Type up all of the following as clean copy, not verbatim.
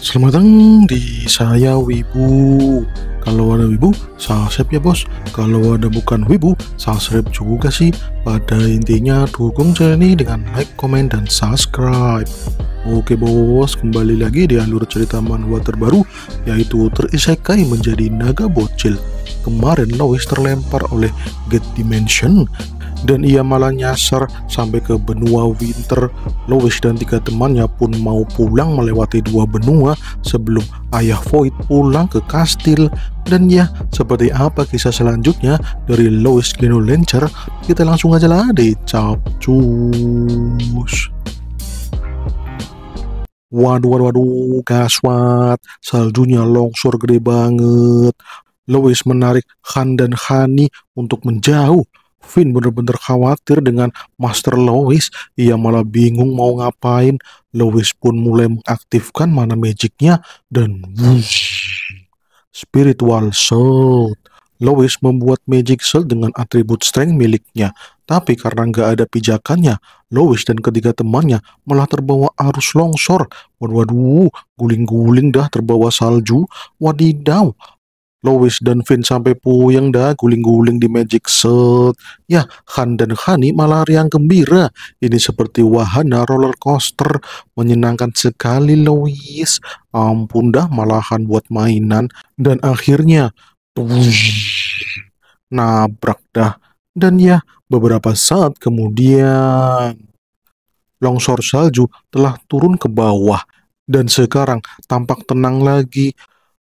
Selamat datang di Saya Wibu. Kalau ada Wibu, subscribe ya bos. Kalau ada bukan Wibu, subscribe juga sih. Pada intinya dukung channel ini dengan like, komen, dan subscribe. Oke bos, kembali lagi di alur cerita manhwa terbaru, yaitu terisekai menjadi naga bocil. Kemarin Lois terlempar oleh Get Dimension dan ia malah nyasar sampai ke benua Winter. Lois dan tiga temannya pun mau pulang melewati dua benua sebelum ayah Void pulang ke kastil. Dan ya, seperti apa kisah selanjutnya dari Lois Geno Lancer? Kita langsung aja lah deh, capcus. Waduh, gaswat, saljunya longsor gede banget. Lois menarik Han dan Hani untuk menjauh. Finn bener-bener khawatir dengan Master Lois. Ia malah bingung mau ngapain. Lois pun mulai mengaktifkan mana magicnya dan wush, Spiritual Sword. Lois membuat magic sword dengan atribut strength miliknya. Tapi karena nggak ada pijakannya, Lois dan ketiga temannya malah terbawa arus longsor. Waduh, guling-guling dah terbawa salju. Wadidaw. Lois dan Finn sampai puyeng dah guling-guling di Magic Sword. Ya, Han dan Hani malah riang gembira. Ini seperti wahana roller coaster. Menyenangkan sekali Lois. Ampun dah, malahan buat mainan. Dan akhirnya, nabrak dah. Dan ya, beberapa saat kemudian, longsor salju telah turun ke bawah. Dan sekarang tampak tenang lagi.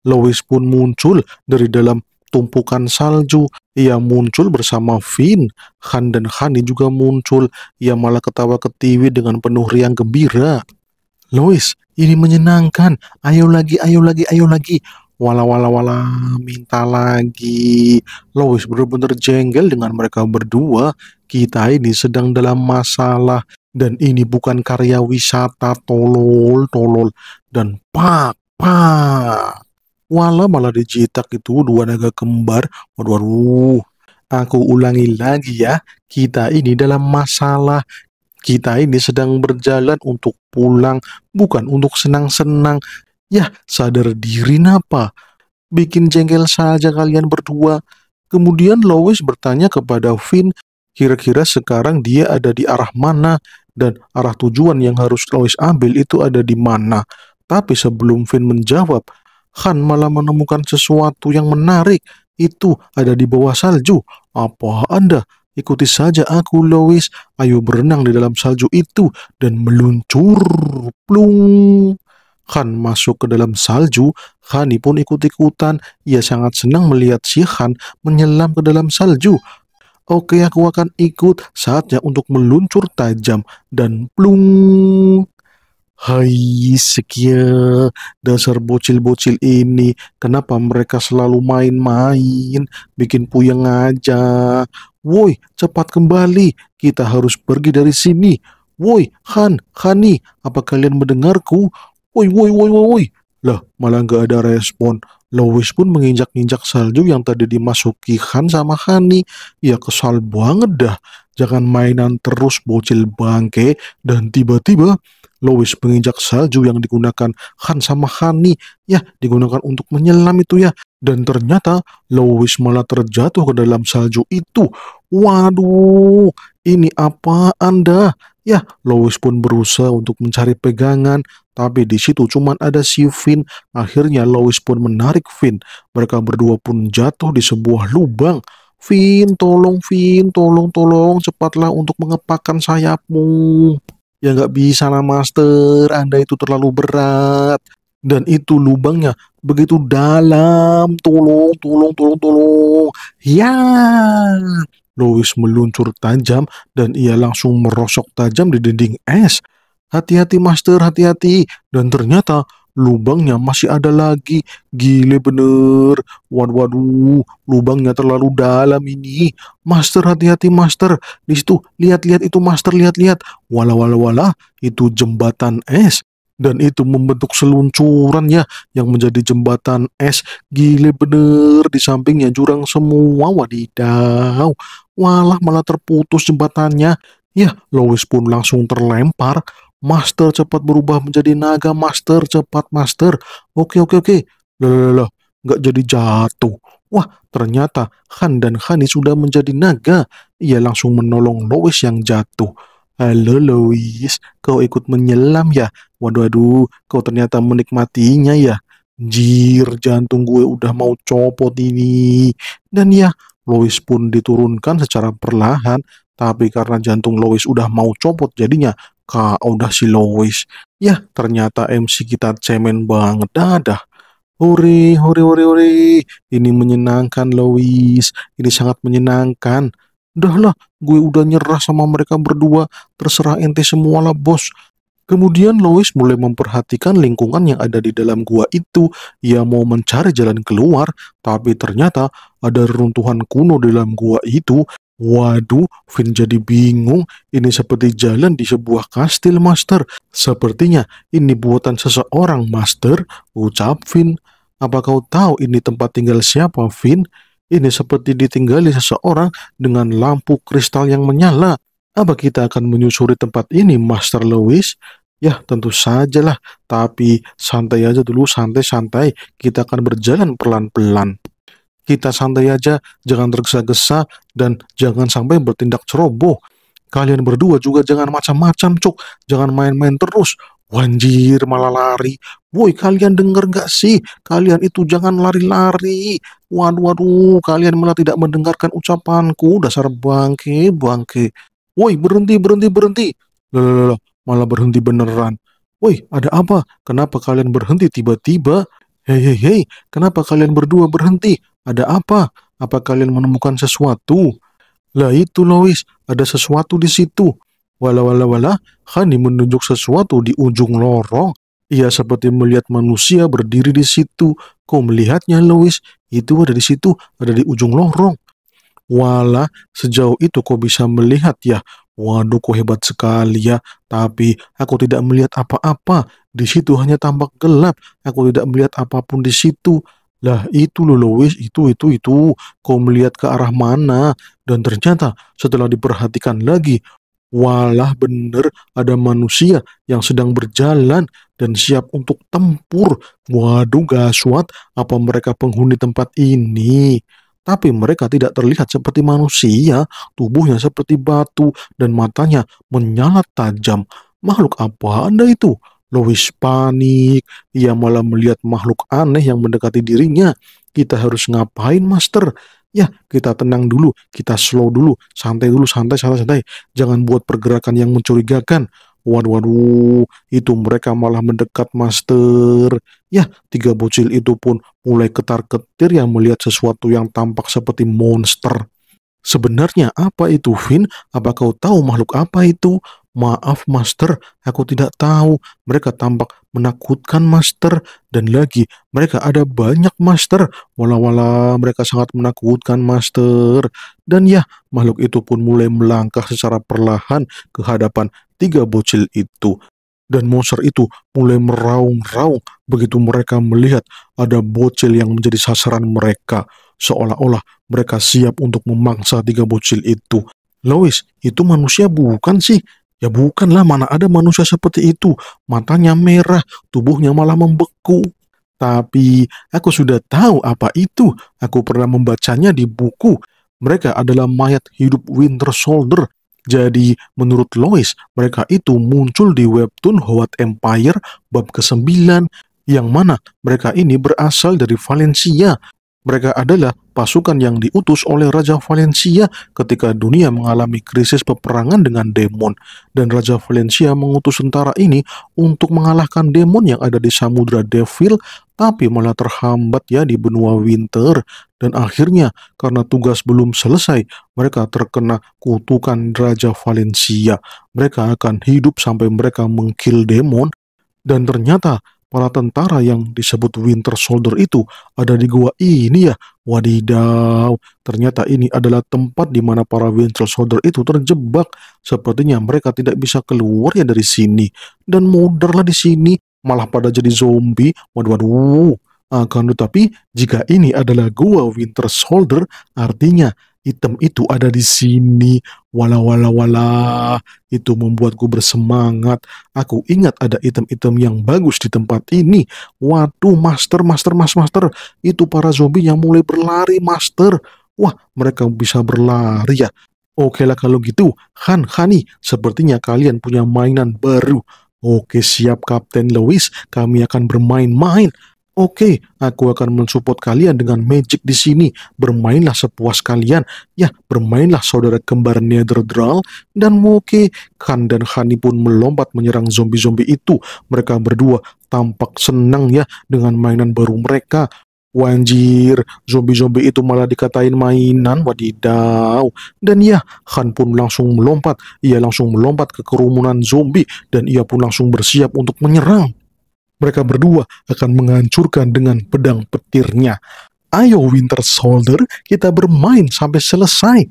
Lois pun muncul dari dalam tumpukan salju. Ia muncul bersama Finn. Han dan Hani juga muncul. Ia malah ketawa ketiwi dengan penuh riang gembira. Lois, ini menyenangkan. Ayo lagi, ayo lagi, ayo lagi. Wala wala wala, minta lagi. Lois benar-benar jengkel dengan mereka berdua. Kita ini sedang dalam masalah. Dan ini bukan karya wisata, tolol. Dan pak. Wala malah dijitak itu dua naga kembar. Waduh, aku ulangi lagi ya. Kita ini dalam masalah. Kita ini sedang berjalan untuk pulang, bukan untuk senang-senang. Ya, sadar diri napa? Bikin jengkel saja kalian berdua. Kemudian Lois bertanya kepada Finn, kira-kira sekarang dia ada di arah mana? Dan arah tujuan yang harus Lois ambil itu ada di mana? Tapi sebelum Finn menjawab, Han malah menemukan sesuatu yang menarik. Itu ada di bawah salju. Apa Anda? Ikuti saja aku, Lois. Ayo berenang di dalam salju itu dan meluncur. Plung. Han masuk ke dalam salju. Hani pun ikut-ikutan. Ia sangat senang melihat si Han menyelam ke dalam salju. Oke, aku akan ikut. Saatnya untuk meluncur tajam. Dan plung. Hai, sekia, dasar bocil-bocil ini. Kenapa mereka selalu main-main, bikin puyeng aja. Woi, cepat kembali. Kita harus pergi dari sini. Woi, Han, Hani, apa kalian mendengarku? Woi. Lah, malah nggak ada respon. Lois pun menginjak-injak salju yang tadi dimasuki Han sama Hani. Ya kesal banget dah. Jangan mainan terus bocil bangke. Dan tiba-tiba Lois menginjak salju yang digunakan Han sama Hani. Ya, digunakan untuk menyelam itu ya. Dan ternyata Lois malah terjatuh ke dalam salju itu. Waduh, ini apa Anda? Ya, Lois pun berusaha untuk mencari pegangan. Tapi di situ cuma ada si Finn. Akhirnya Lois pun menarik Finn. Mereka berdua pun jatuh di sebuah lubang. Finn, tolong, cepatlah untuk mengepakkan sayapmu. Ya nggak bisa lah master, Anda itu terlalu berat. Dan itu lubangnya begitu dalam. Tolong. Ya. Lois meluncur tajam dan ia langsung merosok tajam di dinding es. Hati-hati master, hati-hati. Dan ternyata lubangnya masih ada lagi. Gile bener. Waduh, lubangnya terlalu dalam ini. Master, hati-hati master. Di situ, lihat-lihat itu master, lihat-lihat. Wala, itu jembatan es. Dan itu membentuk seluncuran ya, yang menjadi jembatan es. Gile bener, di sampingnya jurang semua, wadidaw. Walah, malah terputus jembatannya. Ya, Lois pun langsung terlempar. Master cepat berubah menjadi naga, Master, cepat, Master. Oke, oke, oke. Loh, nggak jadi jatuh. Wah, ternyata Han dan Hani sudah menjadi naga. Ia langsung menolong Lois yang jatuh. Halo Lois, kau ikut menyelam ya? Waduh, waduh, kau ternyata menikmatinya ya. Jir, jantung gue udah mau copot ini. Dan ya, Lois pun diturunkan secara perlahan. Tapi karena jantung Lois udah mau copot jadinya, udah si Lois. Ya, ternyata MC kita cemen banget. Dadah. Hore, hore, hore, hore. Ini menyenangkan, Lois. Ini sangat menyenangkan. Udah lah, gue udah nyerah sama mereka berdua. Terserah ente semua lah, bos. Kemudian Lois mulai memperhatikan lingkungan yang ada di dalam gua itu. Ia mau mencari jalan keluar, tapi ternyata ada reruntuhan kuno di dalam gua itu. Waduh, Finn jadi bingung. Ini seperti jalan di sebuah kastil, Master. Sepertinya ini buatan seseorang, Master. Ucap Finn. Apa kau tahu ini tempat tinggal siapa, Finn? Ini seperti ditinggali seseorang dengan lampu kristal yang menyala. Apa kita akan menyusuri tempat ini, Master Lewis? Ya, tentu sajalah. Tapi santai aja dulu, santai-santai. Kita akan berjalan pelan-pelan. Kita santai aja, jangan tergesa-gesa, dan jangan sampai bertindak ceroboh. Kalian berdua juga jangan macam-macam, Cuk. Jangan main-main terus. Wanjir, malah lari. Woi, kalian denger gak sih? Kalian itu jangan lari-lari. Waduh, waduh, kalian malah tidak mendengarkan ucapanku. Dasar bangke, bangke. Woi, berhenti, berhenti, berhenti. Loh, malah berhenti beneran. Woi, ada apa? Kenapa kalian berhenti tiba-tiba? Hei, hei, hei, kenapa kalian berdua berhenti? Ada apa? Apa kalian menemukan sesuatu? Lah itu Lois, ada sesuatu di situ. Wala wala wala, Hani menunjuk sesuatu di ujung lorong. Ia seperti melihat manusia berdiri di situ. Kau melihatnya Lois? Itu ada di situ, ada di ujung lorong. Walah, sejauh itu kau bisa melihat ya. Waduh, kau hebat sekali ya. Tapi aku tidak melihat apa-apa. Di situ hanya tampak gelap. Aku tidak melihat apapun di situ. Lah itu loh Lois, itu. Kau melihat ke arah mana? Dan ternyata setelah diperhatikan lagi, walah bener ada manusia yang sedang berjalan dan siap untuk tempur. Waduh gaswat, apa mereka penghuni tempat ini? Tapi mereka tidak terlihat seperti manusia, tubuhnya seperti batu dan matanya menyala tajam. Makhluk apa Anda itu? Lois panik, ia malah melihat makhluk aneh yang mendekati dirinya. Kita harus ngapain, Master? Ya, kita tenang dulu, kita slow dulu, santai dulu, santai, santai, santai. Jangan buat pergerakan yang mencurigakan. Waduh, waduh, itu mereka malah mendekat, Master. Ya, tiga bocil itu pun mulai ketar-ketir yang melihat sesuatu yang tampak seperti monster. Sebenarnya apa itu, Vin? Apa kau tahu makhluk apa itu? Maaf, Master, aku tidak tahu. Mereka tampak menakutkan, Master. Dan lagi, mereka ada banyak, Master. Wala-wala, mereka sangat menakutkan, Master. Dan ya, makhluk itu pun mulai melangkah secara perlahan ke hadapan tiga bocil itu. Dan monster itu mulai meraung-raung begitu mereka melihat ada bocil yang menjadi sasaran mereka. Seolah-olah mereka siap untuk memangsa tiga bocil itu. Lois, itu manusia bukan sih? Ya bukanlah, mana ada manusia seperti itu. Matanya merah, tubuhnya malah membeku. Tapi aku sudah tahu apa itu. Aku pernah membacanya di buku. Mereka adalah mayat hidup Winter Soldier. Jadi, menurut Lois, mereka itu muncul di webtoon Howard Empire bab ke-9, yang mana mereka ini berasal dari Valencia. Mereka adalah pasukan yang diutus oleh Raja Valencia ketika dunia mengalami krisis peperangan dengan demon. Dan Raja Valencia mengutus tentara ini untuk mengalahkan demon yang ada di Samudra Devil, tapi malah terhambat ya di benua Winter. Dan akhirnya, karena tugas belum selesai, mereka terkena kutukan Raja Valencia. Mereka akan hidup sampai mereka mengkill demon. Dan ternyata para tentara yang disebut Winter Soldier itu ada di gua ini ya. Wadidaw, ternyata ini adalah tempat di mana para Winter Soldier itu terjebak. Sepertinya mereka tidak bisa keluar ya dari sini. Dan mudarlah di sini, malah pada jadi zombie. Waduh, waduh. Akan tetapi, jika ini adalah gua Winter Soldier, artinya item itu ada di sini. Wala wala wala. Itu membuatku bersemangat. Aku ingat ada item-item yang bagus di tempat ini. Waduh, master, master, master. Itu para zombie yang mulai berlari, master. Wah, mereka bisa berlari ya. Oke lah kalau gitu, Hani, sepertinya kalian punya mainan baru. Oke, siap Kapten Lewis, kami akan bermain-main. Oke, aku akan mensupport kalian dengan magic di sini. Bermainlah sepuas kalian. Ya, bermainlah saudara kembar Netherdrall. Dan oke, Khan dan Hani pun melompat menyerang zombie-zombie itu. Mereka berdua tampak senang ya dengan mainan baru mereka. Wanjir, zombie-zombie itu malah dikatain mainan, wadidaw. Dan ya, Khan pun langsung melompat. Ia langsung melompat ke kerumunan zombie dan ia pun langsung bersiap untuk menyerang. Mereka berdua akan menghancurkan dengan pedang petirnya. Ayo Winter Soldier, kita bermain sampai selesai.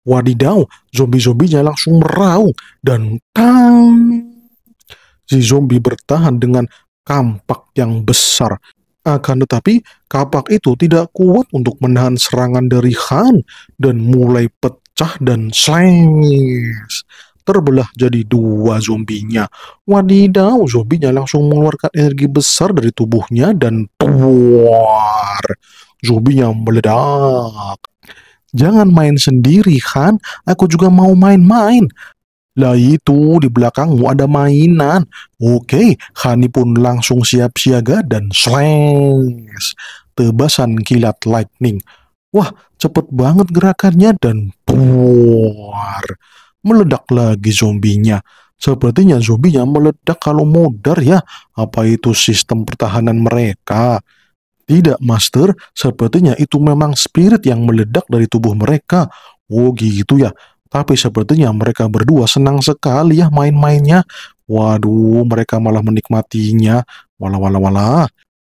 Wadidaw, zombie-zombinya langsung meraung. Dan tang! Si zombie bertahan dengan kampak yang besar. Akan tetapi, kapak itu tidak kuat untuk menahan serangan dari Khan. Dan mulai pecah dan slash. Terbelah jadi dua zombinya. Wadidaw, zombinya langsung mengeluarkan energi besar dari tubuhnya dan tuar. Zombinya meledak. Jangan main sendiri, kan? Aku juga mau main-main. Lah itu, di belakangmu ada mainan. Oke, Hani pun langsung siap siaga dan slash. Tebasan kilat lightning. Wah, cepet banget gerakannya dan tuar. Meledak lagi zombinya. Sepertinya zombinya meledak kalau modar ya. Apa itu sistem pertahanan mereka? Tidak, Master. Sepertinya itu memang spirit yang meledak dari tubuh mereka. Oh, gitu ya. Tapi sepertinya mereka berdua senang sekali ya main-mainnya. Waduh, mereka malah menikmatinya. Walah, walah, walah.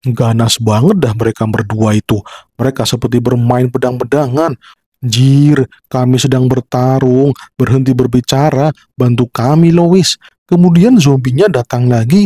Ganas banget dah mereka berdua itu. Mereka seperti bermain pedang-pedangan. Jir, kami sedang bertarung. Berhenti berbicara. Bantu kami, Lois. Kemudian zombinya datang lagi.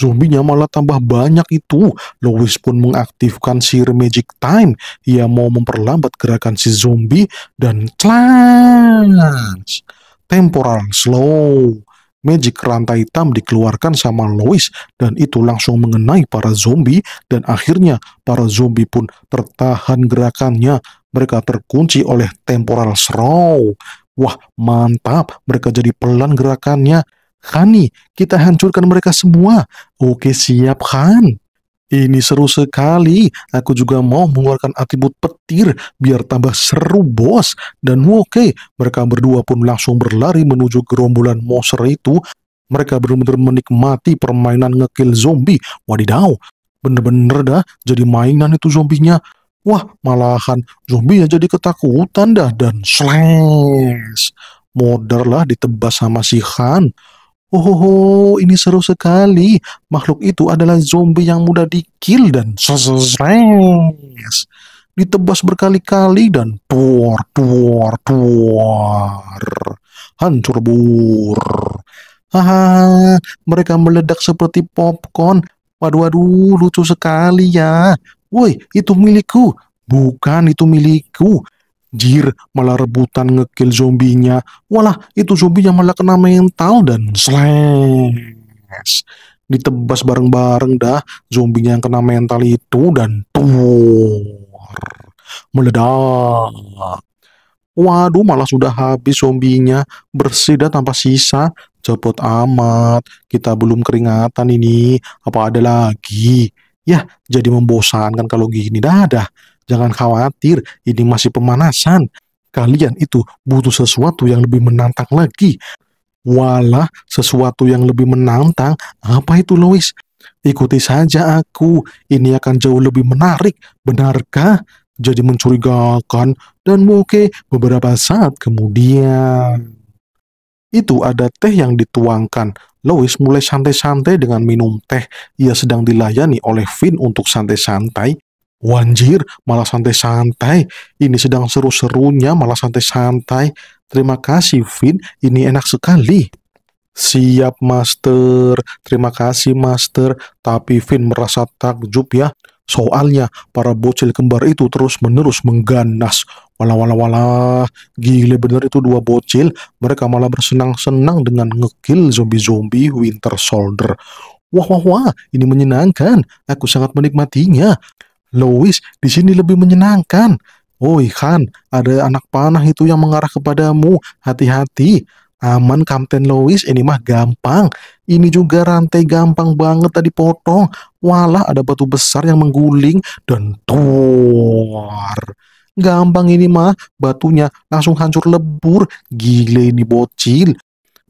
Zombinya malah tambah banyak itu. Lois pun mengaktifkan Sheer Magic Time. Ia mau memperlambat gerakan si zombie dan clash. Temporal Slow. Magic rantai hitam dikeluarkan sama Lois dan itu langsung mengenai para zombie dan akhirnya para zombie pun tertahan gerakannya. Mereka terkunci oleh Temporal Slow. Wah, mantap. Mereka jadi pelan gerakannya. Hani, kita hancurkan mereka semua. Oke, siap, Han. Ini seru sekali. Aku juga mau mengeluarkan atribut petir biar tambah seru, bos. Dan oke, mereka berdua pun langsung berlari menuju gerombolan monster itu. Mereka benar-benar menikmati permainan ngekill zombie. Wadidaw, bener-bener dah jadi mainan itu zombinya. Wah, malahan zombinya jadi ketakutan dah dan slash. Modar lah ditebas sama si Han. Oh, ini seru sekali. Makhluk itu adalah zombie yang mudah di-kill dan stres. Ditebas berkali-kali dan tuar, tuar, tuar. Hancur bur. Haha, mereka meledak seperti popcorn. Waduh, waduh, lucu sekali ya. Woi, itu milikku. Bukan, itu milikku. Jir, malah rebutan ngekill zombinya. Walah, itu zombinya malah kena mental dan slash. Ditebas bareng-bareng dah zombinya yang kena mental itu dan tuar. Meledak. Waduh, malah sudah habis zombinya. Bersih dah tanpa sisa. Cepet amat. Kita belum keringatan ini. Apa ada lagi? Ya, jadi membosankan kalau gini. Dah. Jangan khawatir, ini masih pemanasan. Kalian itu butuh sesuatu yang lebih menantang lagi. Walah, sesuatu yang lebih menantang. Apa itu, Lois? Ikuti saja aku. Ini akan jauh lebih menarik. Benarkah? Jadi mencurigakan. Dan oke, beberapa saat kemudian. Itu ada teh yang dituangkan. Lois mulai santai-santai dengan minum teh. Ia sedang dilayani oleh Finn untuk santai-santai. Wanjir, malah santai-santai. Ini sedang seru-serunya, malah santai-santai. Terima kasih, Finn. Ini enak sekali. Siap, Master. Terima kasih, Master. Tapi Finn merasa takjub ya. Soalnya para bocil kembar itu terus-menerus mengganas. Walah walah walah, gile bener itu dua bocil. Mereka malah bersenang-senang dengan ngekill zombie-zombie Winter Soldier. Wah wah wah, ini menyenangkan. Aku sangat menikmatinya. Lois, di sini lebih menyenangkan. Oi, Han, ada anak panah itu yang mengarah kepadamu. Hati-hati. Aman, Kapten Lois, ini mah gampang. Ini juga rantai gampang banget tadi potong. Walah, ada batu besar yang mengguling dan tuar. Gampang ini mah, batunya langsung hancur lebur. Gile ini bocil.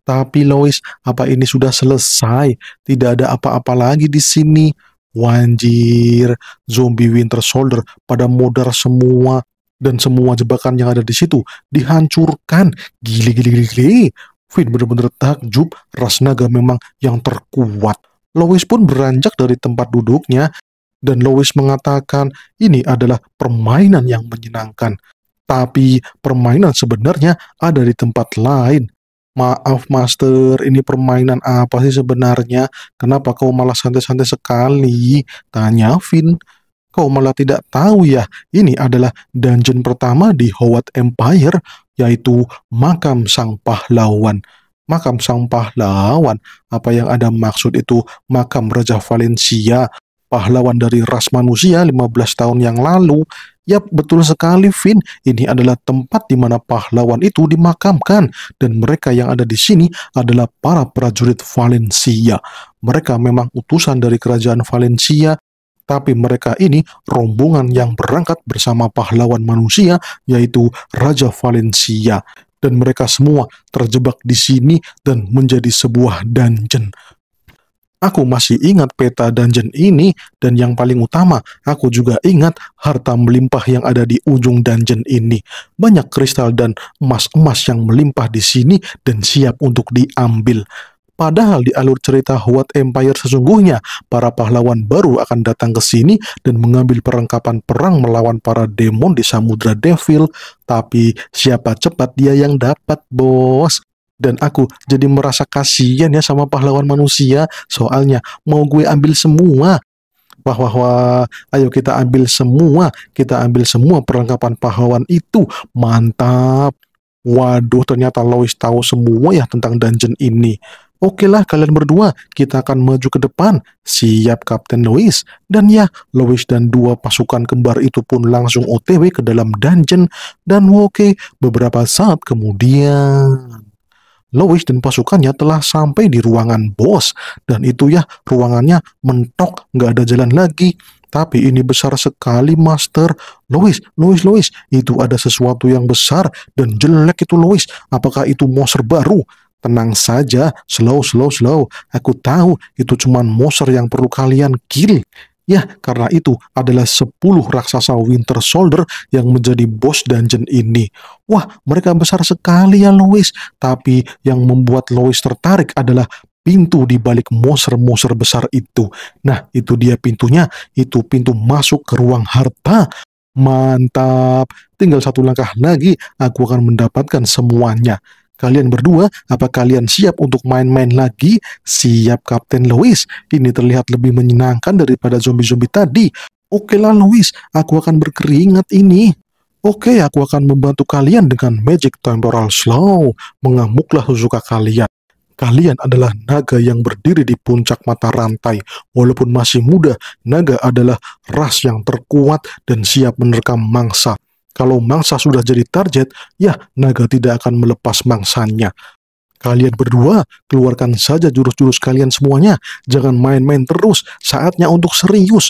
Tapi Lois, apa ini sudah selesai? Tidak ada apa-apa lagi di sini. Wanjir, zombie Winter Soldier pada modar semua dan semua jebakan yang ada di situ dihancurkan. Gile gile gile gile. Finn benar-benar takjub, ras naga memang yang terkuat. Lois pun beranjak dari tempat duduknya dan Lois mengatakan ini adalah permainan yang menyenangkan. Tapi permainan sebenarnya ada di tempat lain. Maaf, Master, ini permainan apa sih sebenarnya? Kenapa kau malah santai-santai sekali? Tanya Finn. Kau malah tidak tahu ya, ini adalah dungeon pertama di Howard Empire, yaitu Makam Sang Pahlawan. Makam Sang Pahlawan, apa yang Anda maksud itu makam Raja Valencia, pahlawan dari ras manusia 15 tahun yang lalu? Yap, betul sekali, Finn. Ini adalah tempat di mana pahlawan itu dimakamkan, dan mereka yang ada di sini adalah para prajurit Valencia. Mereka memang utusan dari kerajaan Valencia, tapi mereka ini rombongan yang berangkat bersama pahlawan manusia, yaitu Raja Valencia. Dan mereka semua terjebak di sini dan menjadi sebuah dungeon. Aku masih ingat peta dungeon ini, dan yang paling utama, aku juga ingat harta melimpah yang ada di ujung dungeon ini. Banyak kristal dan emas-emas yang melimpah di sini dan siap untuk diambil. Padahal di alur cerita Howard Empire sesungguhnya, para pahlawan baru akan datang ke sini dan mengambil perlengkapan perang melawan para demon di Samudra Devil. Tapi siapa cepat dia yang dapat, bos. Dan aku jadi merasa kasihan ya sama pahlawan manusia, soalnya mau gue ambil semua. Wah, wah, wah, ayo kita ambil semua perlengkapan pahlawan itu. Mantap. Waduh, ternyata Lois tahu semua ya tentang dungeon ini. Oke lah, kalian berdua, kita akan maju ke depan. Siap, Kapten Lois. Dan ya, Lois dan dua pasukan kembar itu pun langsung OTW ke dalam dungeon. Dan oke, beberapa saat kemudian Lois dan pasukannya telah sampai di ruangan bos. Dan itu ya, ruangannya mentok, nggak ada jalan lagi. Tapi ini besar sekali, Master. Lois, itu ada sesuatu yang besar dan jelek itu, Lois. Apakah itu monster baru? Tenang saja, slow. Aku tahu itu cuma monster yang perlu kalian kill. Ya, karena itu adalah 10 raksasa Winter Soldier yang menjadi bos dungeon ini. Wah, mereka besar sekali ya, Lois. Tapi yang membuat Lois tertarik adalah pintu di balik monster-monster besar itu. Nah, itu dia pintunya. Itu pintu masuk ke ruang harta. Mantap. Tinggal satu langkah lagi, aku akan mendapatkan semuanya. Kalian berdua, apa kalian siap untuk main-main lagi? Siap, Kapten Lois. Ini terlihat lebih menyenangkan daripada zombie-zombie tadi. Oke lah, Lois. Aku akan berkeringat ini. Oke, aku akan membantu kalian dengan Magic Temporal Slow. Mengamuklah sesuka kalian. Kalian adalah naga yang berdiri di puncak mata rantai. Walaupun masih muda, naga adalah ras yang terkuat dan siap menerkam mangsa. Kalau mangsa sudah jadi target, ya naga tidak akan melepas mangsanya. Kalian berdua, keluarkan saja jurus-jurus kalian semuanya. Jangan main-main terus, saatnya untuk serius.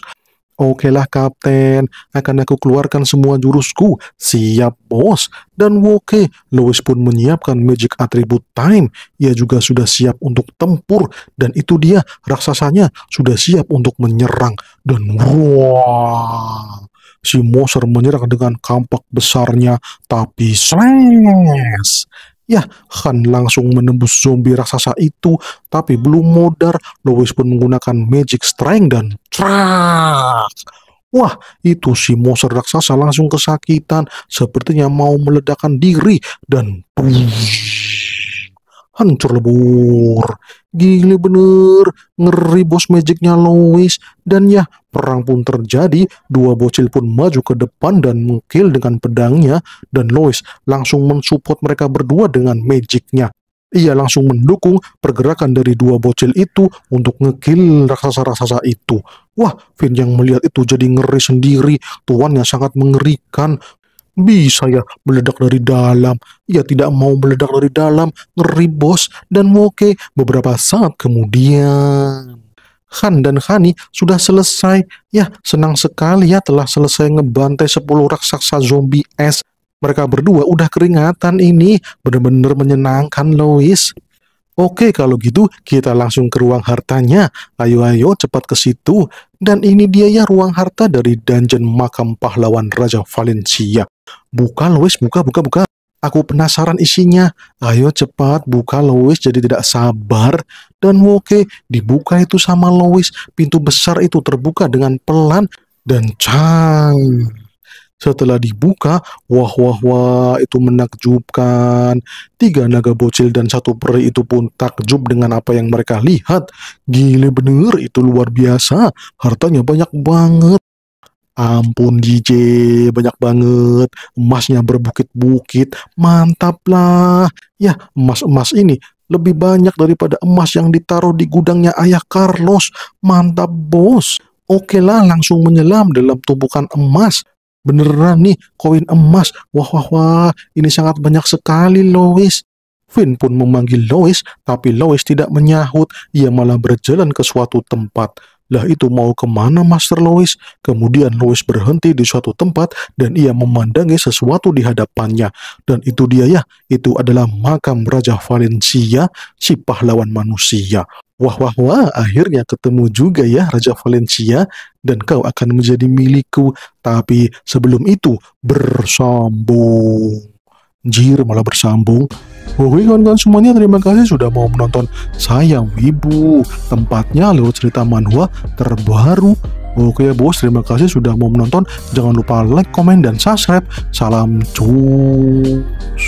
Oke lah, Kapten, akan aku keluarkan semua jurusku. Siap, bos. Dan oke, Lois pun menyiapkan Magic Attribute Time. Ia juga sudah siap untuk tempur. Dan itu dia, raksasanya sudah siap untuk menyerang. Dan wah, si monster menyerang dengan kampak besarnya, tapi slash. Ya, Han langsung menembus zombie raksasa itu, tapi belum modar. Lois pun menggunakan Magic Strength dan trak. Wah, itu si monster raksasa langsung kesakitan, sepertinya mau meledakkan diri, dan hancur lebur. Gile bener, ngeri bos magicnya Lois. Dan ya, perang pun terjadi, dua bocil pun maju ke depan dan mengkill dengan pedangnya, dan Lois langsung mensupport mereka berdua dengan magicnya. Ia langsung mendukung pergerakan dari dua bocil itu untuk ngekill raksasa-raksasa itu. Wah, Finn yang melihat itu jadi ngeri sendiri, tuannya sangat mengerikan. Bisa ya meledak dari dalam. Ia tidak mau meledak dari dalam, ngeri bos. Dan oke, beberapa saat kemudian Han dan Hani sudah selesai. Ya, senang sekali ya telah selesai ngebantai 10 raksasa zombie es. Mereka berdua udah keringatan ini. Bener-bener menyenangkan, Lois. Oke, kalau gitu kita langsung ke ruang hartanya. Ayo cepat ke situ. Dan ini dia ya ruang harta dari dungeon makam pahlawan Raja Valencia. Buka, Lois, buka. Aku penasaran isinya. Ayo cepat buka, Lois, jadi tidak sabar. Dan oke, dibuka itu sama Lois. Pintu besar itu terbuka dengan pelan dan setelah dibuka, wah, itu menakjubkan. 3 naga bocil dan 1 peri itu pun takjub dengan apa yang mereka lihat. Gile bener, itu luar biasa. Hartanya banyak banget. Ampun DJ, banyak banget. Emasnya berbukit-bukit. Mantap lah. Ya, emas-emas ini lebih banyak daripada emas yang ditaruh di gudangnya ayah Carlos. Mantap bos. Oke lah, langsung menyelam dalam tumpukan emas. Beneran nih, koin emas. Wah, ini sangat banyak sekali, Lois. Finn pun memanggil Lois, tapi Lois tidak menyahut. Ia malah berjalan ke suatu tempat. Lah itu mau kemana, Master Lois? Kemudian Lois berhenti di suatu tempat dan ia memandangi sesuatu di hadapannya. Dan itu dia ya, itu adalah makam Raja Valencia, si pahlawan manusia. Wah, akhirnya ketemu juga ya Raja Valencia, dan kau akan menjadi milikku. Tapi sebelum itu, bersambung. Jir, malah bersambung. Oke kawan-kawan semuanya, terima kasih sudah mau menonton Sayang Wibu, tempatnya alur cerita manhwa terbaru. Oke bos, terima kasih sudah mau menonton. Jangan lupa like, komen, dan subscribe. Salam cus.